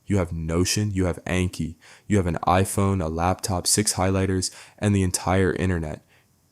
You have Notion, you have Anki, you have an iPhone, a laptop, 6 highlighters, and the entire internet.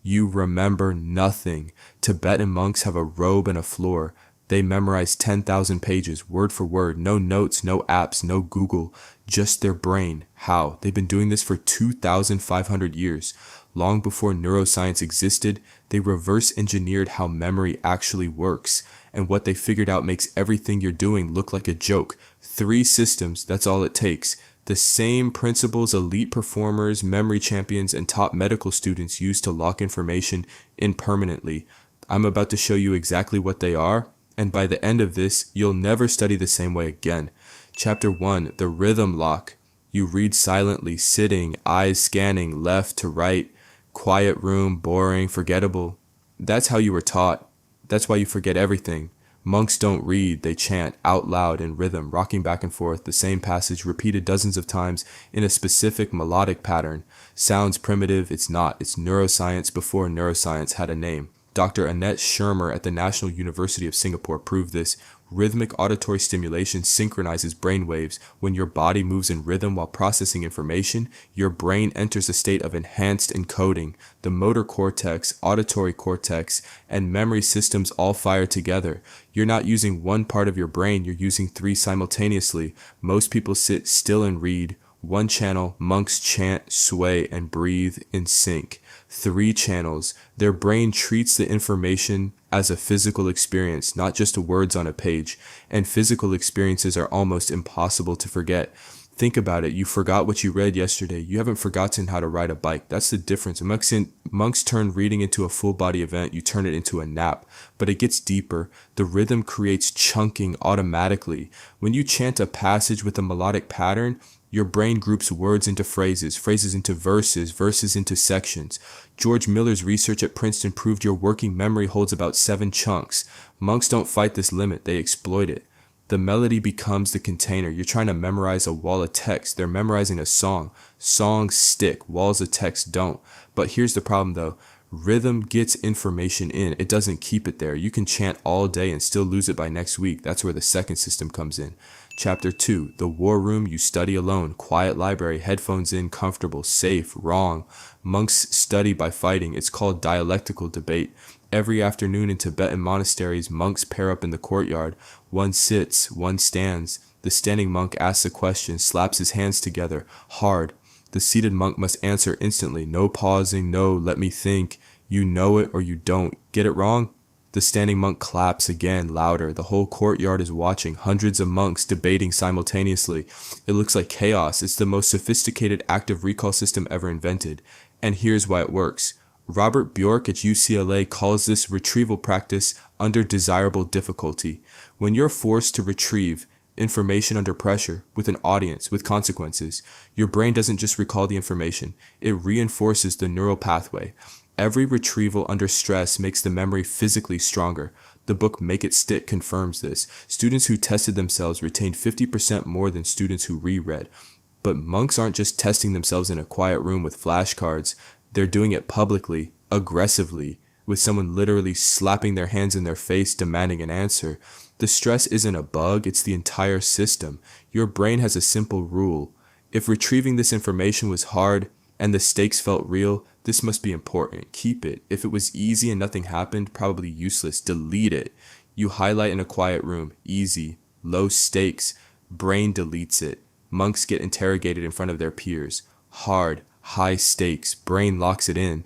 You remember nothing. Tibetan monks have a robe and a floor. They memorize 10,000 pages, word for word, no notes, no apps, no Google, just their brain. How? They've been doing this for 2,500 years. Long before neuroscience existed, they reverse engineered how memory actually works, and what they figured out makes everything you're doing look like a joke. 3 systems, that's all it takes. The same principles elite performers, memory champions, and top medical students use to lock information in permanently. I'm about to show you exactly what they are, and by the end of this, you'll never study the same way again. Chapter 1, the rhythm lock. You read silently, sitting, eyes scanning left to right, quiet room, boring, forgettable. That's how you were taught. That's why you forget everything. Monks don't read, they chant out loud in rhythm, rocking back and forth, the same passage repeated dozens of times in a specific melodic pattern. Sounds primitive, it's not. It's neuroscience before neuroscience had a name. Dr. Annette Shermer at the National University of Singapore proved this. Rhythmic auditory stimulation synchronizes brain waves. When your body moves in rhythm while processing information, your brain enters a state of enhanced encoding. The motor cortex, auditory cortex, and memory systems all fire together. You're not using one part of your brain, you're using 3 simultaneously. Most people sit still and read. 1 channel, monks chant, sway, and breathe in sync. 3 channels, their brain treats the information as a physical experience, not just words on a page, and physical experiences are almost impossible to forget. Think about it, you forgot what you read yesterday, you haven't forgotten how to ride a bike. That's the difference. Monks turn reading into a full body event, you turn it into a nap. But it gets deeper. The rhythm creates chunking automatically. When you chant a passage with a melodic pattern, your brain groups words into phrases, phrases into verses, verses into sections. George Miller's research at Princeton proved your working memory holds about 7 chunks. Monks don't fight this limit, they exploit it. The melody becomes the container. You're trying to memorize a wall of text. They're memorizing a song. Songs stick, walls of text don't. But here's the problem though. Rhythm gets information in. It doesn't keep it there. You can chant all day and still lose it by next week. That's where the second system comes in. Chapter 2, the war room, you study alone, quiet library, headphones in, comfortable, safe, wrong. Monks study by fighting. It's called dialectical debate. Every afternoon in Tibetan monasteries, monks pair up in the courtyard. One sits, one stands. The standing monk asks a question, slaps his hands together, hard. The seated monk must answer instantly. No pausing, no, let me think. You know it or you don't. Get it wrong? The standing monk claps again, louder. The whole courtyard is watching, hundreds of monks debating simultaneously. It looks like chaos. It's the most sophisticated active recall system ever invented. And here's why it works. Robert Bjork at UCLA calls this retrieval practice under desirable difficulty. When you're forced to retrieve information under pressure, with an audience, with consequences, your brain doesn't just recall the information, it reinforces the neural pathway. Every retrieval under stress makes the memory physically stronger. The book Make It Stick confirms this. Students who tested themselves retained 50% more than students who reread. But monks aren't just testing themselves in a quiet room with flashcards. They're doing it publicly, aggressively, with someone literally slapping their hands in their face demanding an answer. The stress isn't a bug, it's the entire system. Your brain has a simple rule. If retrieving this information was hard and the stakes felt real, this must be important. Keep it. If it was easy and nothing happened, probably useless. Delete it. You highlight in a quiet room. Easy. Low stakes. Brain deletes it. Monks get interrogated in front of their peers. Hard. High stakes. Brain locks it in.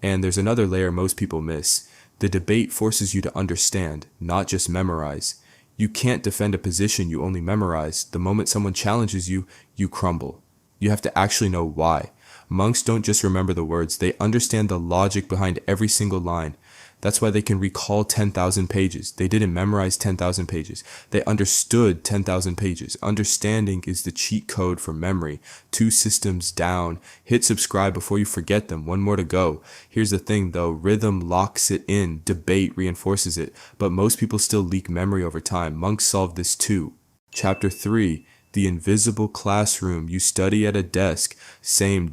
And there's another layer most people miss. The debate forces you to understand, not just memorize. You can't defend a position you only memorize. The moment someone challenges you, you crumble. You have to actually know why. Monks don't just remember the words, they understand the logic behind every single line. That's why they can recall 10,000 pages. They didn't memorize 10,000 pages. They understood 10,000 pages. Understanding is the cheat code for memory. 2 systems down. Hit subscribe before you forget them. 1 more to go. Here's the thing though, rhythm locks it in. Debate reinforces it. But most people still leak memory over time. Monks solve this too. Chapter 3. The invisible classroom. You study at a desk, same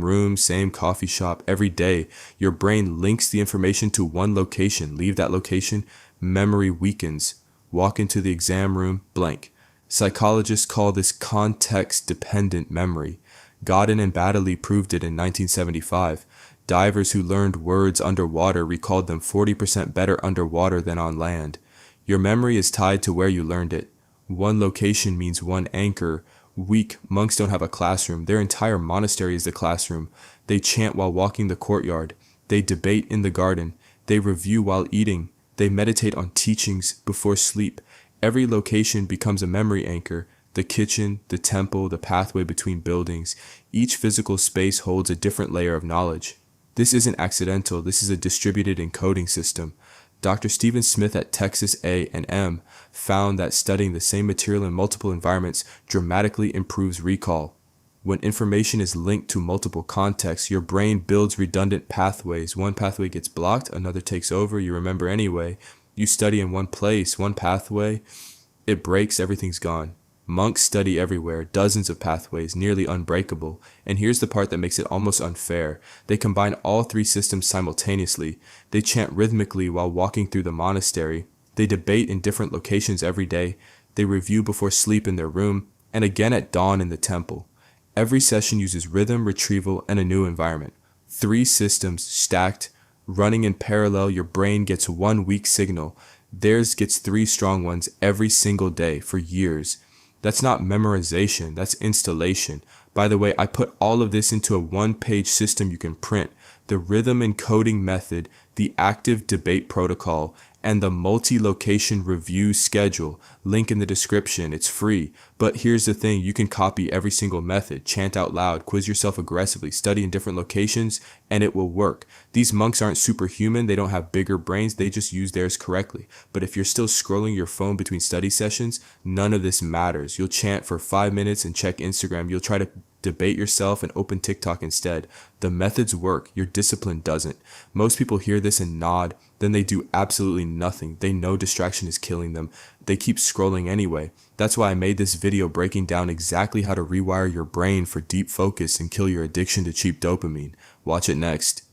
room, same coffee shop every day. Your brain links the information to one location. Leave that location, memory weakens. Walk into the exam room, blank. Psychologists call this context-dependent memory. Godin and Baddeley proved it in 1975. Divers who learned words underwater recalled them 40% better underwater than on land. Your memory is tied to where you learned it. One location means one anchor. Weak monks don't have a classroom. Their entire monastery is the classroom. They chant while walking the courtyard. They debate in the garden. They review while eating. They meditate on teachings before sleep. Every location becomes a memory anchor. The kitchen, the temple, the pathway between buildings. Each physical space holds a different layer of knowledge. This isn't accidental. This is a distributed encoding system. Dr. Stephen Smith at Texas A&M found that studying the same material in multiple environments dramatically improves recall. When information is linked to multiple contexts, your brain builds redundant pathways. One pathway gets blocked, another takes over, you remember anyway. You study in one place, one pathway, it breaks, everything's gone. Monks study everywhere, dozens of pathways, nearly unbreakable. And here's the part that makes it almost unfair. They combine all three systems simultaneously. They chant rhythmically while walking through the monastery. They debate in different locations every day. They review before sleep in their room, and again at dawn in the temple. Every session uses rhythm, retrieval, and a new environment. Three systems stacked, running in parallel. Your brain gets one weak signal. Theirs gets three strong ones every single day for years. That's not memorization, that's installation. By the way, I put all of this into a one-page system you can print. The rhythm encoding method, the active debate protocol, and the multi-location review schedule. Link in the description, it's free. But here's the thing, you can copy every single method, chant out loud, quiz yourself aggressively, study in different locations, and it will work. These monks aren't superhuman, they don't have bigger brains, they just use theirs correctly. But if you're still scrolling your phone between study sessions, none of this matters. You'll chant for 5 minutes and check Instagram. You'll try to debate yourself and open TikTok instead. The methods work, your discipline doesn't. Most people hear this and nod, then they do absolutely nothing. They know distraction is killing them. They keep scrolling anyway. That's why I made this video breaking down exactly how to rewire your brain for deep focus and kill your addiction to cheap dopamine. Watch it next.